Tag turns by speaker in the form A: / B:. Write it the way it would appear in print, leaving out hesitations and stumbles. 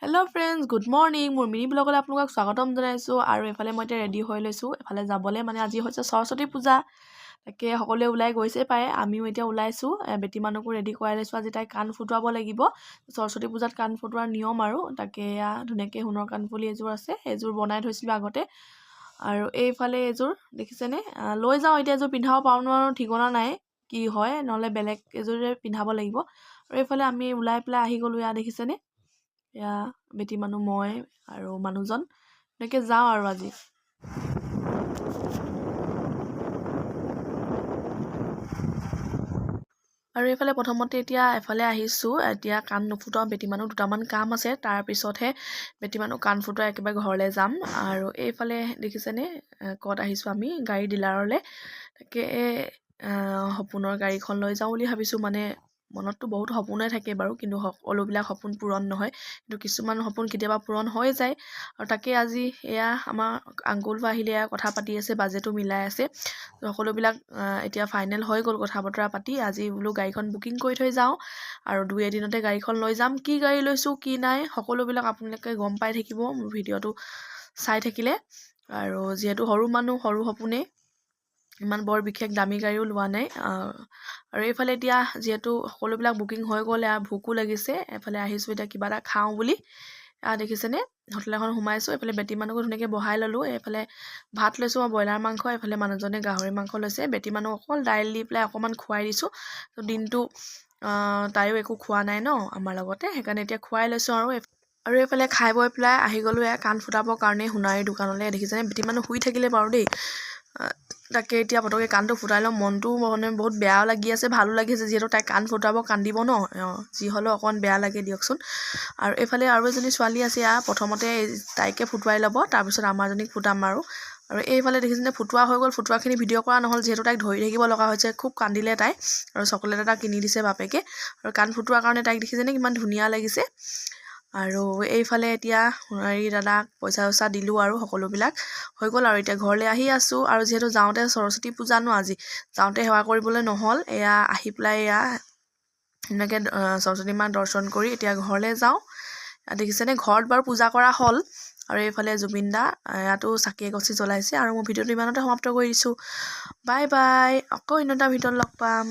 A: hello' friends good morning মোৰ mini ব্লগলৈ আপোনালোকক স্বাগতম জনাইছোঁ আৰু এফালে মই এতিয়া ৰেডি হৈ লৈছোঁ এফালে যাবলৈ মানে আজি হৈছে সৰস্বতী পূজা তাকে সকলোৱে ওলাই গৈছে পায় আমিও এতিয়া ওলাইছোঁ বেটি মানুহকো ৰেডি কৰাই লৈছোঁ আজি তাই কাণ ফুটুৱাব লাগিব সৰস্বতী পূজাত কাণ ফুটোৱাৰ নিয়ম আৰু তাকে এয়া ধুনীয়াকৈ সোণৰ কাণফুলি এযোৰ আছে এযোৰ বনাই থৈছিলোঁ আগতে আৰু এইফালে এযোৰ দেখিছেনে লৈ যাওঁ এতিয়া এযোৰ পিন্ধাব পাৰোঁ নোৱাৰোঁ ঠিকনা নাই কি হয় নহ'লে বেলেগ এযোৰে পিন্ধাব লাগিব আৰু এইফালে আমি ওলাই পেলাই আহি গ'লোঁ এয়া দেখিছেনে এয়া বেটি মানুহ মই আৰু মানুহজন এনেকৈ যাওঁ আৰু আজি আৰু এইফালে প্ৰথমতে এতিয়া এফালে আহিছোঁ এতিয়া কাণ নুফুটাওঁ বেটি মানুহ দুটামান কাম আছে তাৰপিছতহে বেটি মানুহ কাণ ফুটোৱা একেবাৰে ঘৰলৈ যাম আৰু এইফালে দেখিছেনে ক'ত আহিছোঁ আমি গাড়ী ডিলাৰলৈ তাকে সপোনৰ গাড়ীখন লৈ যাওঁ বুলি ভাবিছোঁ মানে মনততো বহুত সপোনেই থাকে বাৰু কিন্তু সকলোবিলাক সপোন পূৰণ নহয় কিন্তু কিছুমান সপোন কেতিয়াবা পূৰণ হৈ যায় আৰু তাকে আজি এয়া আমাৰ আংকুলটো আহিলে এয়া কথা পাতি আছে বাজেটো মিলাই আছে সকলোবিলাক এতিয়া ফাইনেল হৈ গ'ল কথা বতৰা পাতি আজি বোলো গাড়ীখন বুকিং কৰি থৈ যাওঁ আৰু 2 এদিনতে গাড়ীখন লৈ যাম কি গাড়ী লৈছোঁ কি নাই সকলোবিলাক আপোনালোকে গম পাই থাকিব মোৰ ভিডিঅ'টো চাই থাকিলে আৰু যিহেতু সৰু মানুহ সৰু সপোনেই ইমান বৰ বিশেষ দামী গাড়ীও লোৱা নাই আৰু এইফালে এতিয়া যিহেতু সকলোবিলাক বুকিং হৈ গ'ল ভোকো লাগিছে এফালে আহিছোঁ এতিয়া কিবা এটা খাওঁ বুলি দেখিছেনে হোটেল এখন সোমাইছোঁ এইফালে বেটি মানুহকো ধুনীয়াকৈ বহাই ল'লোঁ এইফালে ভাত লৈছোঁ মই ব্ৰইলাৰ মাংস এইফালে মানুহজনে গাহৰি মাংস লৈছে বেটি মানুহ অকল দাইল দি পেলাই অকণমান খুৱাই দিছোঁ তো দিনটো তাইও একো খোৱা নাই ন আমাৰ লগতে সেইকাৰণে এতিয়া খুৱাই লৈছোঁ আৰু এইফালে খাই বৈ পেলাই আহি গ'লোঁ কাণ ফুটাবৰ কাৰণে সোণাৰী দোকানলৈ দেখিছেনে বেটি মানুহ শুই থাকিলে বাৰু দেই তাকে এতিয়া পটককৈ কাণটো ফুটাই লওঁ মনটো মানে বহুত বেয়াও লাগি আছে ভালো লাগিছে যিহেতু তাই কাণ ফুটাব কান্দিব ন যি হ'লেও অকণমান বেয়া লাগে দিয়কচোন আৰু এইফালে আৰু এজনী ছোৱালী আছে প্ৰথমতে তাইকে ফুটুৱাই ল'ব তাৰপিছত আমাৰজনীক ফুটাম আৰু এইফালে দেখিছেনে ফুটোৱা হৈ গ'ল ফুটোৱাখিনি ভিডিঅ' কৰা নহ'ল যিহেতু তাইক ধৰি থাকিব লগা হৈছে খুব কান্দিলে তাই আৰু চকলেট এটা কিনি দিছে বাপেকে আৰু কাণ ফুটোৱাৰ কাৰণে তাইক দেখিছেনে কিমান ধুনীয়া লাগিছে আৰু এইফালে এতিয়া সোণাৰী দাদাক পইচা চইচা দিলোঁ আৰু সকলোবিলাক হৈ গ'ল আৰু এতিয়া ঘৰলৈ আহি আছোঁ আৰু যিহেতু যাওঁতে সৰস্বতী পূজা ন আজি যাওঁতে সেৱা কৰিবলৈ নহ'ল আহি পেলাই এনেকৈ সৰস্বতী মাক দৰ্শন কৰি এতিয়া ঘৰলৈ যাওঁ দেখিছেনে ঘৰত বাৰু পূজা কৰা হ'ল আৰু এইফালে জুবিন দা ইয়াতো চাকি এগছি জ্বলাইছে আৰু মোৰ ভিডিঅ'টো ইমানতে সমাপ্ত কৰি দিছোঁ বাই বাই আকৌ অন্য এটা ভিডিঅ'ত লগ পাম